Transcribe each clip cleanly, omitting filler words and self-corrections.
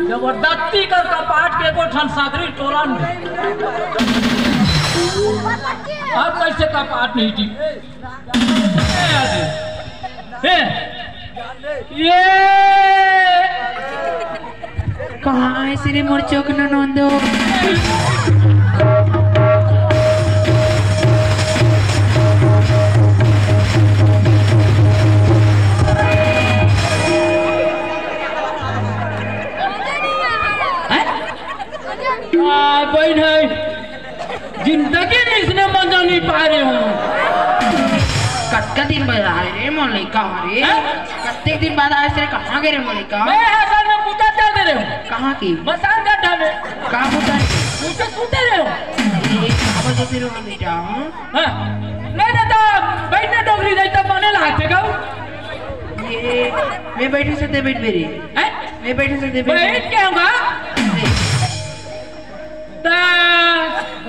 जबरदस्ती कर कपाट के को ठन सागरी टोला में अब कैसे कपाट नहीं थी ये कहाँ है सिरे मोर चौक न नोंदो कोई नहीं जिंदगी में इसने मजा नहीं पा रहे हो कत्का दिन बाद आए रे मोलिका रे कत्ते दिन बाद आए से कहाँ गए रे मोलिका मैं हसन में पूछा चल दे रहे हूँ कहाँ की मसान गड्ढा में कहाँ पूछा पूछे सूते रहे हो ये कहाँ बजे फिर वहाँ बेटा हाँ नहीं ना तो बैठने डोगरी नहीं तो मने लागते गाँव ये मैं बैठे से दे बैठ मेरी मैं बैठे से दे बैठ क्या होगा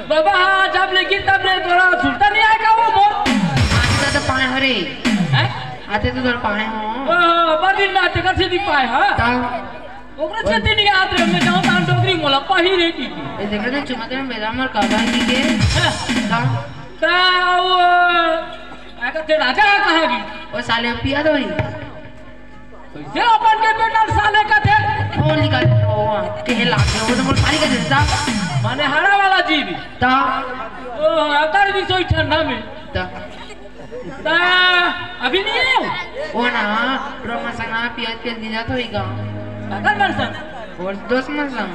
बाबा जब लेकिन तब ले थोड़ा सुनता नहीं आएगा वो आते तो पाए हो रे आते तो थोड़ा पाए हो बड़ी ना ते कैसे दिख पाए हाँ ओकरे से दिन याद रहे मैं जाऊँ तान डोगरी मोला पही रही थी ये देख रहे थे चुमाते में बेदाम और काबा ही के ता वो आका ते राजा कहाँ की वो साले पिया तो ही ये अपन के बेटा साले का थे वो निकाल वो के लाग गया वो तो मोर पानी का देता माने हरा वाला जीव ता ओ अतर भी सोई ठंडा में ता अभी नहीं है वो ना रोमा संगा पिया दिया तो ही का अगर मन संग और दोस्त मन संग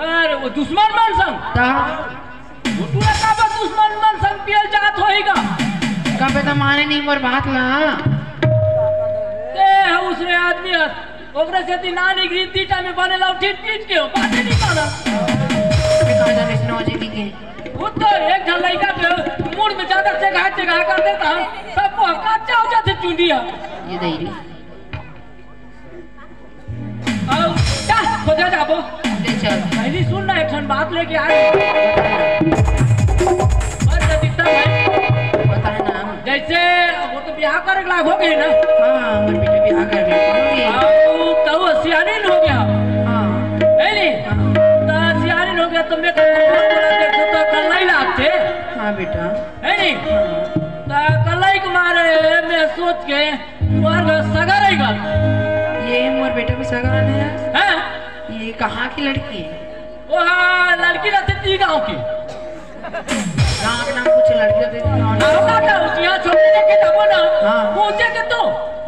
अरे वो दुश्मन मन संग ता वो पूरा का दुश्मन मन संग पियल जात होएगा कब तो माने नहीं मोर बात ला ते उसरे आदमी ओकरे से ती नानी गिरती टाइम में बने लाउ ठीक ठीक के बातें नहीं माना कहाँ जाने इसने हो जाएगी के वो तो एक जन लड़का के मूड में ज्यादा से घाट कर देता है सबको कच्चा हो जाते चुंडिया ये देरी आओ क्या खोजा जाबो ले चल पहली सुन ना एक बात लेके आए बस दिखता है बता ना जैसे वो तो ब्याह करे लाग हो गई ना हाँ मेरे बेटे ब्याह कर रहे आओ तो सियानी हो गया हाँ है नहीं तो सियानी हो गया तो मैं देखो तो कल नहीं लागते हाँ बेटा है नहीं तो कल ही कुमार मैं सोच के तुम्हारे सगा रहेगा ये मोर बेटा भी सगा है हैं ये कहाँ की लड़की है वो हाँ लड़की रहती थी गाँव की गाँव के नाम कुछ लड़की रहती थी नाम क्या उसी यहाँ छोटे देखे तब ना हाँ पूछे के तो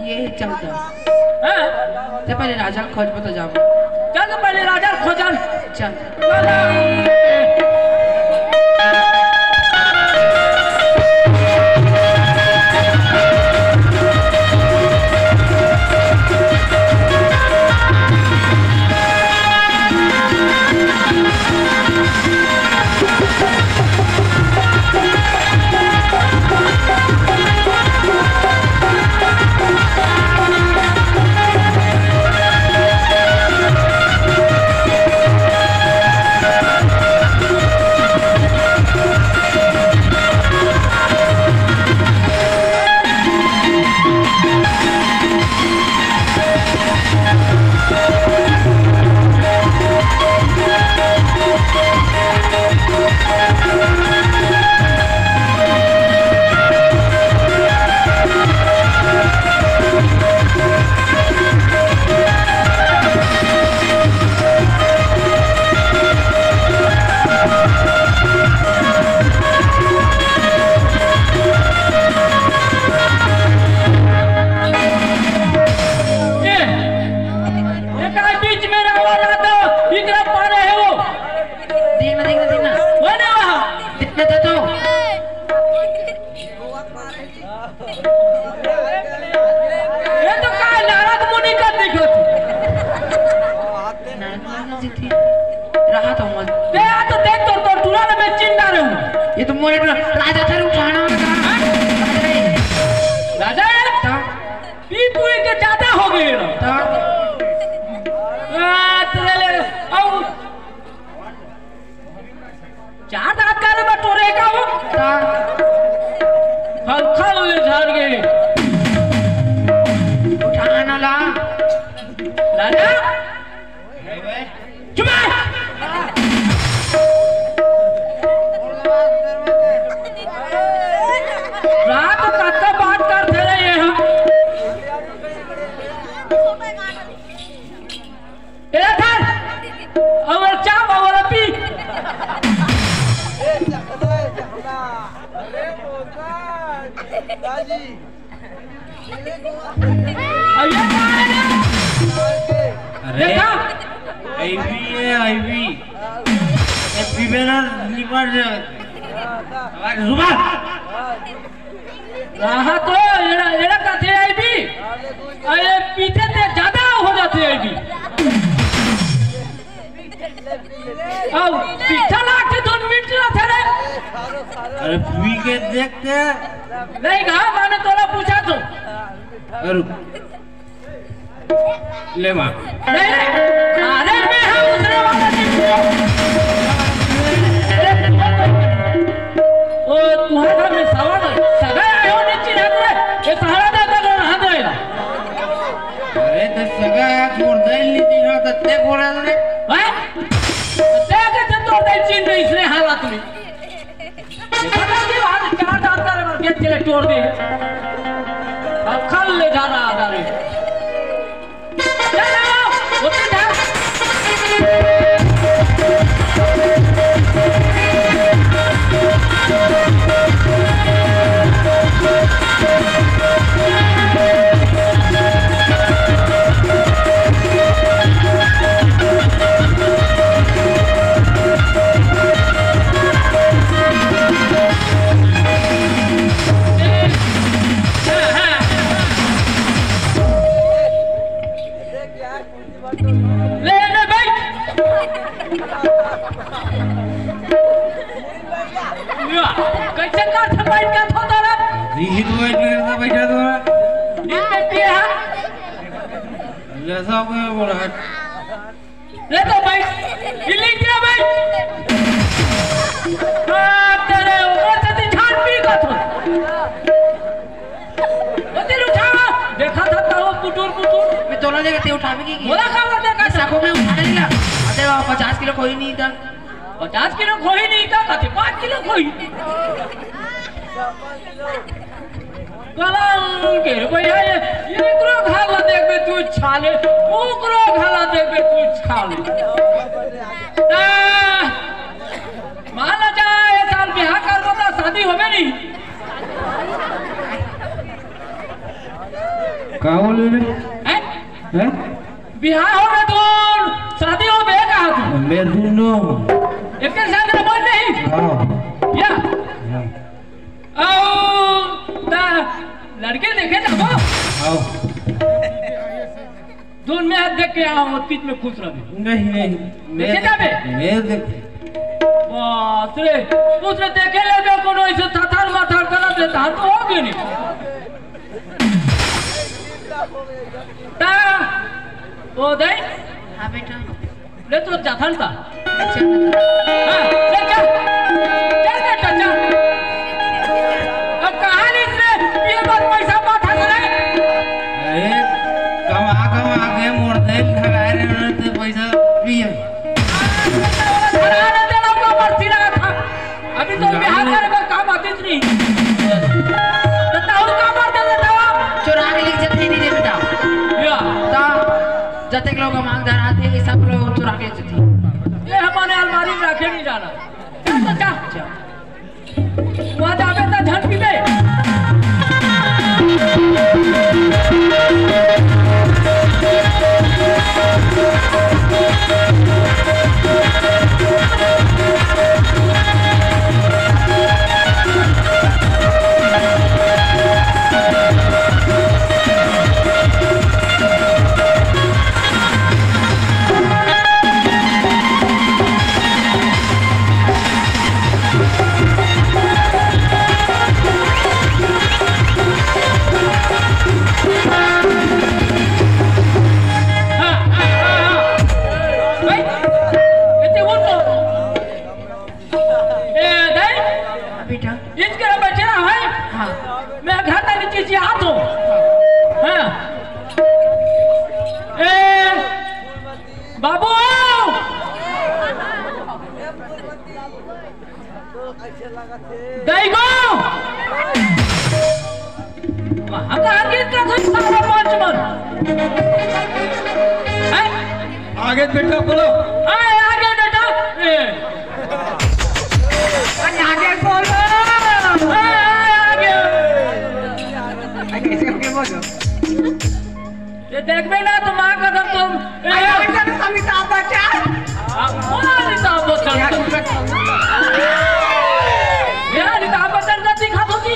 ये चलता हैं तो पहले राजा खोज पता जाओ चल तो पहले राजा खोजन चल ये तो मोरे राजा था उठाना राजा पी पूरी के ज्यादा हो गए चार दांत का रे बटोरे का हो खल खल झाड़ गए उठाना ला राजा चुप रात कत्ता बात करते रहे हम एला था और चाव और पी दादी अरे आईवी निपर जुबान रहा तो एड़ा कथे आईवी अरे पीछे से ज्यादा हो जाते आईवी अब पीछा लाके 2 मिनट थे रे अरे पी के देखते नहीं कहा मैंने तोला पूछा तो ले मां नहीं अरे मैं हम दूसरे वाला नहीं ओ तुम्हारा में सवाल सगा आयो नीचे ना रे ये सहारा दा कर रहा दे अरे तो सगा छोड़ दे नीचे ना तत्ते बोला रे हैं देखे तो तोड़ दे चीन रे इसने हालत में पता नहीं आज 4 दांत रे मार के चले तोड़ दे अब खल ले जा रहा था रे चलो उठे जा कैसे कर बैठ के थोड़ा रे रीहित बैठ के बैठा तो नींद में पिए है जैसा कोई बोला ले तो बैठ हिली क्या बैठ तेरे ऊपर से झाड़ पी का तो बंदी उठा देखा था तो पुटुर मैं तोला लेके ते उठावे की बोला कब देखा साको में उठाने लिया अरे 50 किलो कोई नहीं था 50 किलो खोई नहीं था कहते 5 किलो खोई कलम के भैया ये करो खाला देख बे तू छाले उकरो खाला देख बे तू छाले मान जा ये साल बिहार कर दो शादी होवे नहीं का बोले हैं हैं बिहार हो गए तो शादी हो बे कहा तू मैं दूनो एक साथ में बोल नहीं हां या लड़के देखे ना वो आओ दोनों में हाथ देख के आओ तीत में खुश रहे नहीं देखे जाबे मैं देख बस रे दूसरे देखे ले बे कोनो ऐसे थाथार माथार करा दे धान तो होगे नहीं ता ओ दे हां बेटा ले तो जाथन था अच्छा हां चल चल बेटा चल अब कहानी से ये बात पैसा माथा करे अरे कमा के मोड़ दे खगाए रे तो पैसा पिए घराना देना का मर्जी रहा था अभी तो बिहार करे में काम आती नहीं बताओ काम आते दवा चुरा के लेके जते नहीं दे बेटा या ता जते लोग मांग धर आते ये सब लोग चुरा के जते ये हमारे अलमारी में रखे नहीं जाना चल चल वहां जावे तो झट पी ले आगे बेटा बोलो। आगे बेटा आगे बोलो। आगे कैसे बोलो? ये देख बेटा तुम आ कदम तुम अमिताभ बच्चन। अमिताभ बच्चन अमिताभ बच्चन का दिखा दो जी।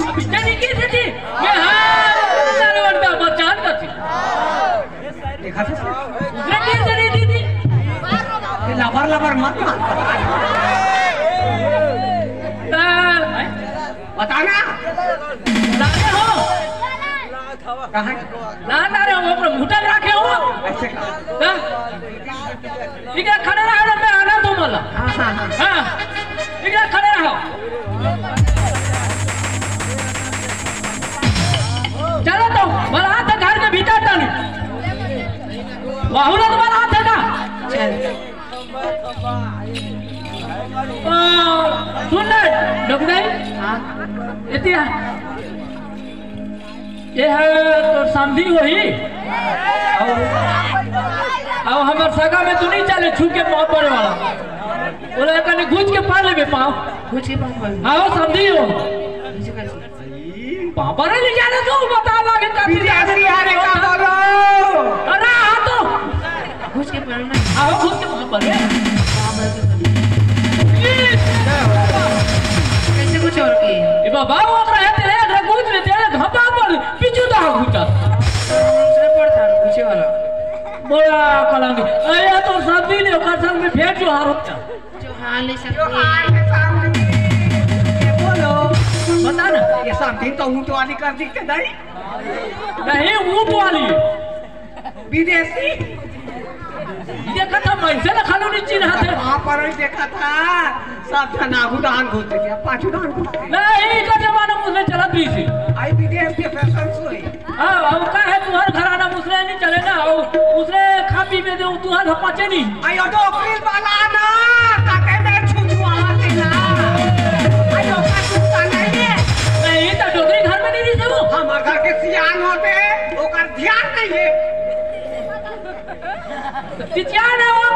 अभी चली की थी मैं अमिताभ बच्चन का थी देखा था लड़की चली थी लबर लबर मत बताना लाने हो कहाँ ना रे वो अपना मुठा रखे हो ऐसे इधर खड़े रहो ना मैं आना तुम वाला हाँ हाँ हाँ हाँ इधर खड़े रहो चलो तो बारात घर के भीतर डाली बाहुला तो बारात है ना सुन ले डॉक्टर इतिया ये है तो समझी वही अब हमारे सगा में तू नहीं चले छू के पाँव पड़े वाला बोला कहीं घुस के पा ले पाँव कुछ ही बात बोल हाँ समझी हो पाँव पर ले जाने तो बता लगे काफी अरे का बोलो अरे हाँ तो कुछ के पढ़ना आओ घुस के पाँव पर कैसे कुछ और की ये बाबा वो रहे तेरे रघुज में तेरे घपा पर पिछू दा घुटा दूसरे पड़ता पीछे वाला बड़ा कलांगे अरे तो सब भी ले का संग में भेंट जो हार होता जो हाल है सब बोलो बता ना ये समथिंग तो ऊँट वाली कर दिखते नहीं ऊँट वाली विदेशी देखा था मैंने ना खालू नहीं चिन्ह थे वहाँ पर ही देखा था सब जनागु दान घूमते थे पाछू दान घूमते नहीं का जमाना मुझे चला पीछे आई विदेश के फैशन सोई हाँ अब का है तुम्हारे घराना मुझे नहीं चले ना उसने खा पी में दे तुम्हारे पचे नहीं आयो तो फिर वाला ना काके में छुछुआ देना आयो का कुत्ता नहीं है नहीं तो डोगरी घर में नहीं रही थे वो हमारे घर के सियान होते ओकर ध्यान नहीं है क्या ना वो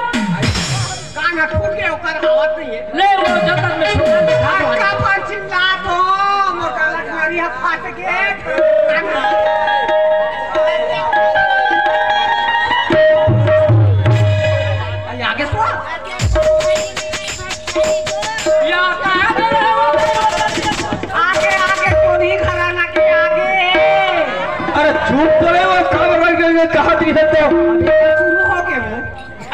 कान फूट के ओकर आवत नहीं है ले वो जगत में छोटा बिठा दो का पर चिल्ला दो मोटा लखनरिया फाट के आगे सो या कहा दे रहे हो आगे आगे तो नहीं घराना के आगे अरे झूठ बोले वो कब रह गए कहाँ दिख सकते हो शुरू हो गए वो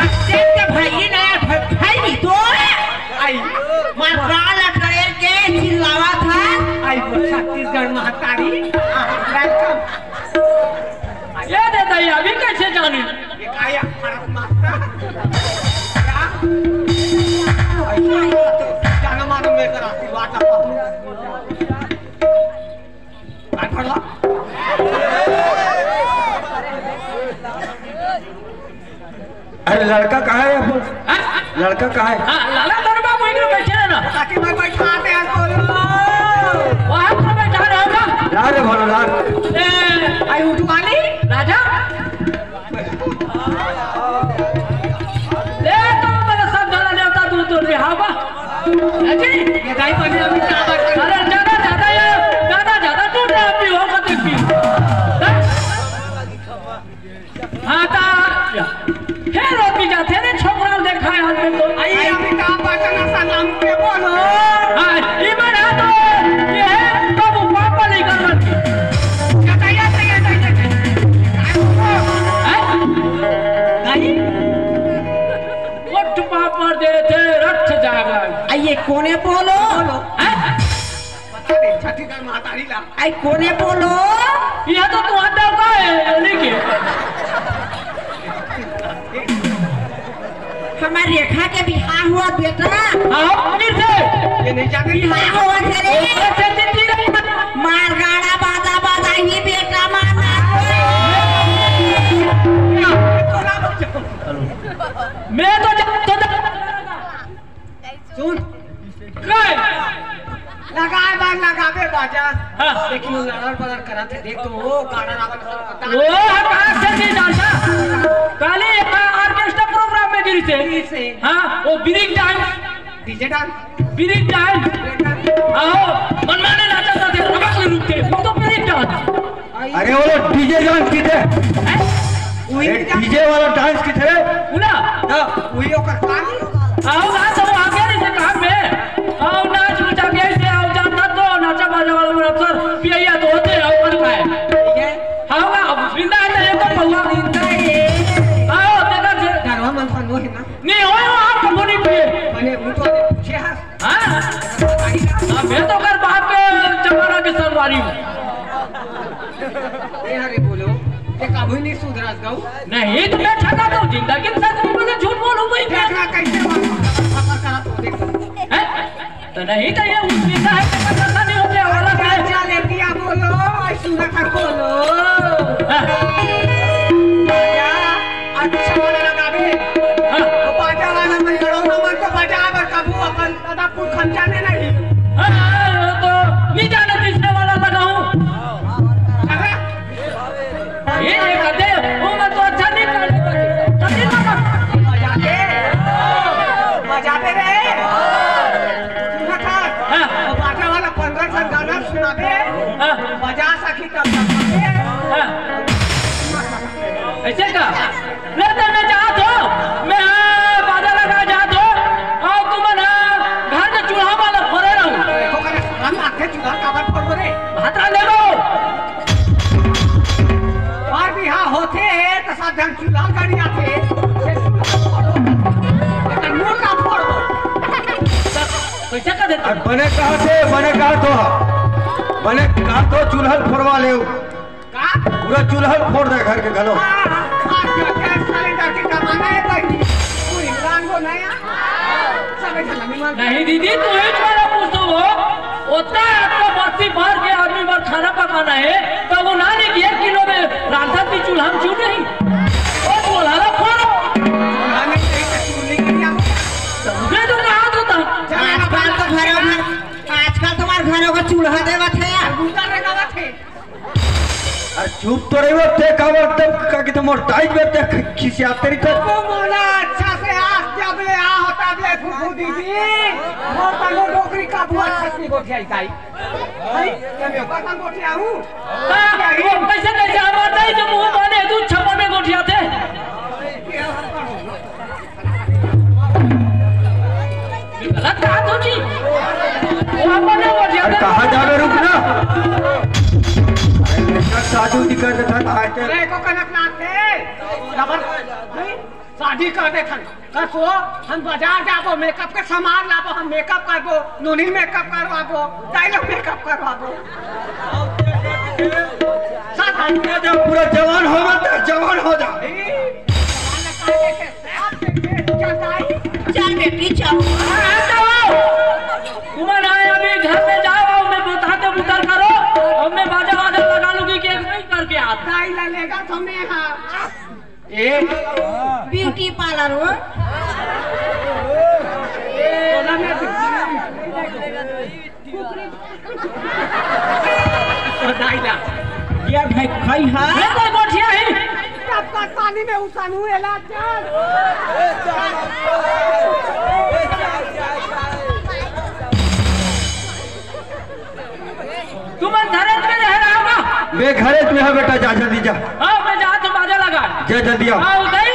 अच्छे के भाई ना भाई नहीं तो आई मार गाल करेर के चिल्लावा था आई छत्तीसगढ़ महतारी वेलकम ये दे दैया अभी कैसे जानी ये काया भारत माता क्या जाना मानो मेरा आशीर्वाद आता हूँ काय पडला अरे लड़का कहाँ है अब लड़का कहाँ है हाँ लाला दरबा कोई नहीं बैठे रहना काटी भाई बैठा आते हैं बोलो वहाँ पर बैठा रहेगा ला रे भोला ला आई उठवाली राजा ले तो मेरा सब जला देवता तू तो बिहावा जी ये दाई बने अभी क्या बात कर अरे ज्यादा टूट रहा अपनी हो कभी भी हाँ ता हे रोटी जाते ने छोकरा देखा है हमने तो आई अमिताभ बच्चन सलाम पे बोलो हाँ ये बना तो ये है कब पापा नहीं कर रही बताइए उठ पापड़ दे दे रख जाएगा आइए कोने बोलो बता दे छत्तीसगढ़ महतारी ला आई कोने बोलो यह तो तुम्हारा का है लेकिन हमारी रेखा के बिहार हुआ बेटा हाँ फिर से ये नहीं जानते बिहार हुआ करे मार गाड़ा बाजा बाजा ही बेटा मारना मैं तो सुन काय लगाए बार लगावे बाजा हाँ। देखी लड़र बड़र करत है देख तो वो गार्डन आवत वो कहां से नहीं जानता काले ऑर्केस्ट्रा प्रोग्राम में गिरी से हां वो break dance DJ dance break dance आओ मनमाने नाचता थे रबक में रुक के वो तो ब्रेक डांस अरे वो डीजे डांस की थे डीजे वाला डांस की थे बोला ना वही ओकर काम आओ ना तो आगे नहीं से काम में आओ नाच नचा के से आओ जाता तो नाचा बाजा वाला अफसर पिया तो होते आओ कर पाए ठीक है आओ अब जिंदा है ये तो पौवा जिंदा है आओ देखा से घरवा मन फन वो है ना नहीं होए आप को नहीं पिए मैंने वो तो पूछे हां हां मैं तो कर बाप के जमाना के सरवारी हूं ए अरे बोलो ये काबू नहीं सुधरास गाऊ नहीं तो मैं छका तो जिंदगी में सच बोले झूठ बोलूं भाई देखना कैसे वापस करा तो देख हैं तो नहीं तो ये उम्मीद है कि पता नहीं होने वाला है क्या लेती आ बोलो सुना कर बोलो बाजा अच्छा वाला लगावे तो बाजा वाला मैं लड़ो ना मन तो बाजा पर काबू अपन दादा पुर खंजाने नहीं हां तो नहीं जाने तीसरे वाला लगाऊं ये कहते वो मैं तो अच्छा नहीं कर मजा पे रे बाजा वाला 15 साल गाना सुनाबे बजा सकी तब ऐसे का ले तो मैं जा दो मैं बाजा लगा जा दो और तुम ना घर के चूल्हा वाला फोड़े रहूं देखो करे हम आंखें चूल्हा काबर फोड़ रे भातरा ले लो और भी हाँ होते तो सब ढंग चूल्हा गाड़ी आते नूर ना फोड़ दो कैसे कर देते बने कहा तो चूल्हा फोड़वा ले का पूरा चूल्हा फोड़ दे घर के घरों गैस सिलेंडर की जमाना है भाई पूरी इंसान को नया सब ऐसा नहीं दीदी तू ही वाला पूछ दो होता है आपको बस्ती भर के आदमी भर खाना पकाना है तो वो ना नहीं 1 किलो में रांधा की चूल्हा हम क्यों नहीं और बोला ना फोड़ो हमें नहीं चूल्हे की दिया मैं तो कहा तो था आजकल तुम्हारे घरों का चूल्हा देवा थे यार गुंडा लगावा थे अरे चुप तो रही वो ते कावर तब का कि तुम टाइट में ते खिसियाते रही वो मोला अच्छा से आज जब ले आ होता ले फुफू दीदी वो तनो डोकरी का बुआ छसनी गोठिया इताई भाई मैं पसंद गोठिया हूं वो कैसे कैसे हमारा ही जो मुंह बने तू छपने गोठिया थे गलत कहा तो जी वो अपने गोठिया थे कहाँ जावे रुक ना शादी कर देता था अरे को कनक नाथ थे जबर शादी कर दे थन कसो हम बाजार जाबो मेकअप के सामान लाबो हम मेकअप करबो नोनी मेकअप करवाबो डायलॉग मेकअप करवाबो साथ हम जब पूरा जवान हो गया जवान हो जा चल बेटी चल तुम आए अभी घर में जाओ मैं बताते उतर करो और मैं बाजा बाजा लगा लूंगी कि नहीं करके आता दाई लेगा तुम्हें हां ए ब्यूटी पार्लर हो यार भाई खाई हां मैं कोई गोठिया ही कब का पानी में उतानू एला चल तुम धरत में रह रहा होगा मैं घरे में है बेटा जा जल्दी जा हाँ मैं जा तो बाजा लगा जा जल्दी आओ हाँ उधर